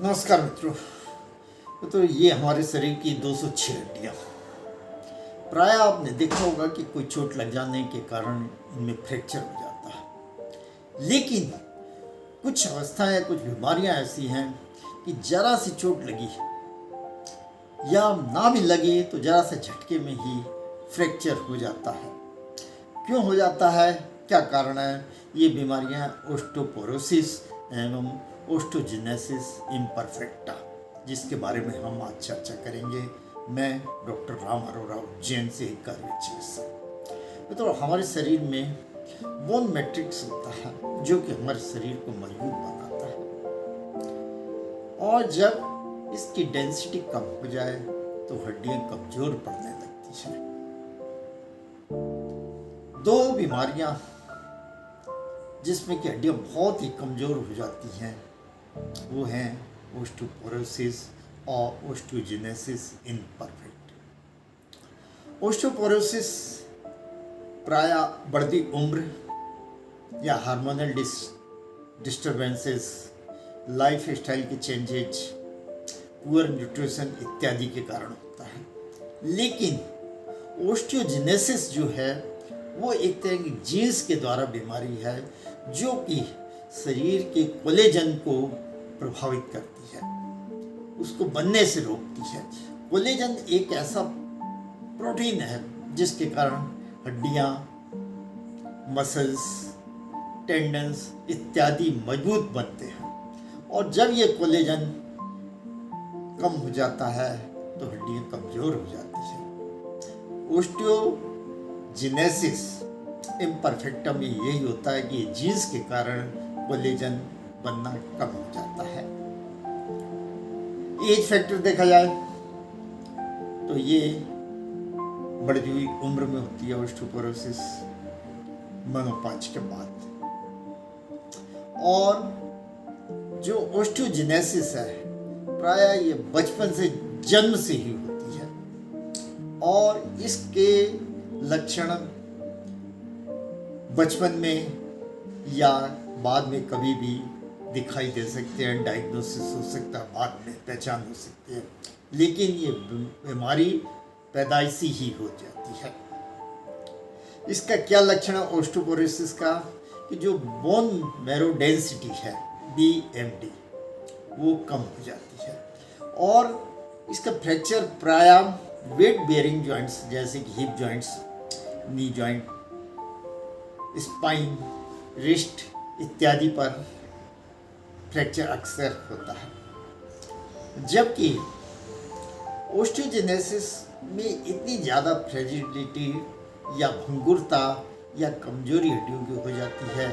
नमस्कार मित्रों। तो ये हमारे शरीर की 206 हड्डियाँ। प्राय आपने देखा होगा कि कोई चोट लग जाने के कारण इनमें फ्रैक्चर हो जाता है, लेकिन कुछ अवस्थाएं, कुछ बीमारियां ऐसी हैं कि जरा सी चोट लगी या ना भी लगे तो जरा से झटके में ही फ्रैक्चर हो जाता है। क्यों हो जाता है, क्या कारण है? ये बीमारियां ओस्टोपोरोसिस एवं ओस्टोजेनेसिस इम्परफेक्टा, जिसके बारे में हम आज चर्चा करेंगे। मैं डॉक्टर राम अरोरा, उज्जैन से एक कार्य चिकित्सक। तो हमारे शरीर में बोन मैट्रिक्स होता है जो कि हमारे शरीर को मजबूत बनाता है, और जब इसकी डेंसिटी कम हो जाए तो हड्डियां कमजोर पड़ने लगती हैं। दो बीमारियां जिसमें कि हड्डियां बहुत ही कमजोर हो जाती हैं वो हैं ओस्टोपोरोसिस और ओस्टोजेनेसिस इम्परफेक्ट। ओस्टोपोरोसिस प्राय बढ़ती उम्र या हार्मोनल डिस्टर्बेंसेस, लाइफ स्टाइल के चेंजेज, पुअर न्यूट्रिशन इत्यादि के कारण होता है। लेकिन ओस्टियोजेनेसिस जो है वो एक तरह की जीन्स के द्वारा बीमारी है जो कि शरीर के कोलेजन को प्रभावित करती है, उसको बनने से रोकती है। कोलेजन एक ऐसा प्रोटीन है जिसके कारण हड्डियां, मसल्स, टेंडन्स इत्यादि मजबूत बनते हैं, और जब ये कोलेजन कम हो जाता है तो हड्डियां कमजोर हो जाती हैं। ओस्टियोजेनेसिस इम्परफेक्टा में यही होता है कि जीन्स के कारण कोलेजन बनना कम हो जाता है। एज फैक्टर देखा जाए तो ये बढ़ती हुई उम्र में होती है ओस्टियोपोरोसिस, मेनोपॉज के बाद। और जो ओस्टियोजेनेसिस है प्राय ये बचपन से, जन्म से ही होती है, और इसके लक्षण बचपन में या बाद में कभी भी दिखाई दे सकते हैं, डायग्नोसिस हो सकता है, बाद में पहचान हो सकती है, लेकिन ये बीमारी पैदाइशी ही हो जाती है। इसका क्या लक्षण है ओस्टोपोरोसिस का? कि जो बोन मैरो डेंसिटी है BMD वो कम हो जाती है, और इसका फ्रैक्चर प्राय वेट बेयरिंग जॉइंट्स जैसे कि hip joints, knee joint, spine, wrist इत्यादि पर फ्रैक्चर अक्सर होता है। जबकि ओस्टियोजेनेसिस में इतनी ज़्यादा फ्रेजिलिटी या भंगुरता या कमजोरी हड्डियों की हो जाती है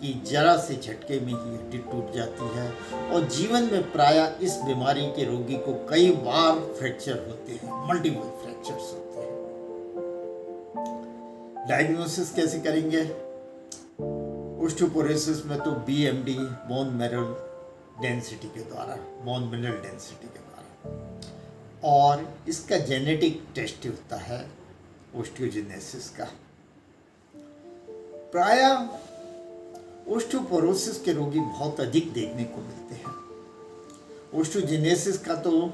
कि जरा से झटके में ही हड्डी टूट जाती है, और जीवन में प्राय इस बीमारी के रोगी को कई बार फ्रैक्चर होते हैं, मल्टीपल फ्रैक्चर्स होते हैं। डायग्नोसिस कैसे करेंगे? ओस्टियोपोरोसिस में तो BMD, बोन मिनरल डेंसिटी के द्वारा, बोन मिनरल डेंसिटी के द्वारा, और इसका जेनेटिक टेस्ट होता है ओस्टियोजेनेसिस का। प्राय ओस्टियोपोरोसिस के रोगी बहुत अधिक देखने को मिलते हैं। ओस्टियोजेनेसिस का तो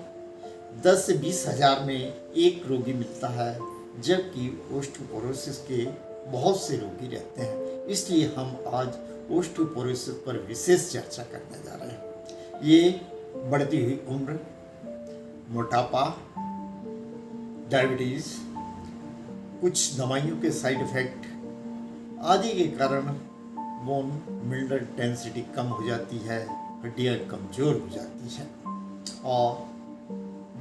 10 से 20 हजार में एक रोगी मिलता है, जबकि ओस्टियोपोरोसिस के बहुत से रोगी रहते हैं। इसलिए हम आज ओस्टियोपोरोसिस पर विशेष चर्चा करने जा रहे हैं। ये बढ़ती हुई उम्र, मोटापा, डायबिटीज, कुछ दवाइयों के साइड इफेक्ट आदि के कारण बोन मिनरल डेंसिटी कम हो जाती है, हड्डियां कमजोर हो जाती हैं, और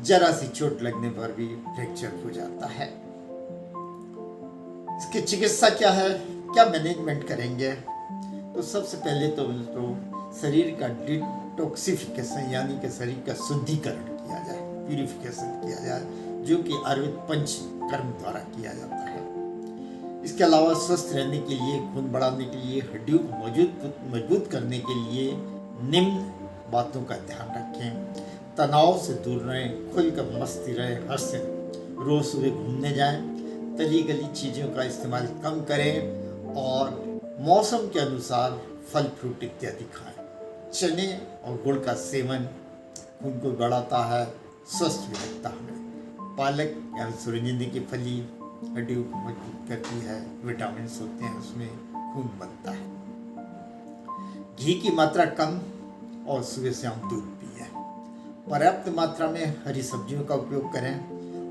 जरा सी चोट लगने पर भी फ्रैक्चर हो जाता है। इसकी चिकित्सा क्या है, क्या मैनेजमेंट करेंगे? तो सबसे पहले तो शरीर का डिटॉक्सिफिकेशन यानी कि शरीर का शुद्धिकरण किया जाए, प्यूरिफिकेशन किया जाए, जो कि आयुर्वेद पंचकर्म द्वारा किया जाता है। इसके अलावा स्वस्थ रहने के लिए, खून बढ़ाने के लिए, हड्डियों को मजबूत करने के लिए निम्न बातों का ध्यान रखें। तनाव से दूर रहें, खुलकर मस्ती रहें, हंसें, रोज सुबह घूमने जाएं, तली गली चीज़ों का इस्तेमाल कम करें, और मौसम के अनुसार फल फ्रूट इत्यादि खाएं। चने और गुड़ का सेवन खून को बढ़ाता है, स्वस्थ भी रखता है। पालक यानी सूरजमुखी की फली हड्डियों को मजबूत करती है, विटामिन होते हैं उसमें, खून बनता है। घी की मात्रा कम और सुबह शाम दूध पिए। पर्याप्त मात्रा में हरी सब्जियों का उपयोग करें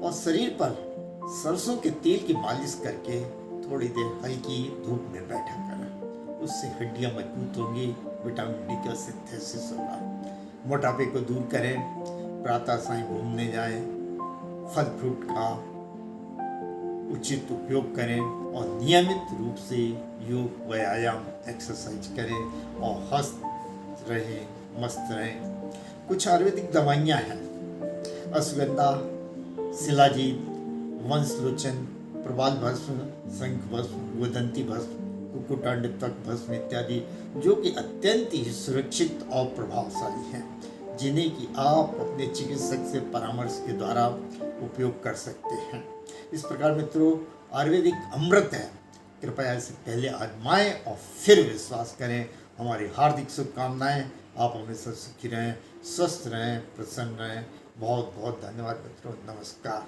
और शरीर पर सरसों के तेल की मालिश करके थोड़ी देर हल्की धूप में बैठा करें। उससे हड्डियां मजबूत होंगी, विटामिन डी का सिंथेसिस होगा। मोटापे को दूर करें, प्रातः सायं घूमने जाएं, फल फ्रूट का उचित उपयोग करें और नियमित रूप से योग, व्यायाम, एक्सरसाइज करें और हंस रहें, मस्त रहें। कुछ आयुर्वेदिक दवाइयाँ हैं, अश्वगंधा, शिलाजीत, वंशलोचन, प्रवाल भस्म, शंख भस्म, गोदंती भस्म, कुकुटांड तक भस्म इत्यादि, जो कि अत्यंत ही सुरक्षित और प्रभावशाली हैं, जिन्हें कि आप अपने चिकित्सक से परामर्श के द्वारा उपयोग कर सकते हैं। इस प्रकार मित्रों, आयुर्वेदिक अमृत है, कृपया इसे पहले आजमाएं और फिर विश्वास करें। हमारी हार्दिक शुभकामनाएं। आप हमेशा सुखी रहें, स्वस्थ रहें, प्रसन्न रहें। बहुत बहुत धन्यवाद मित्रों। नमस्कार।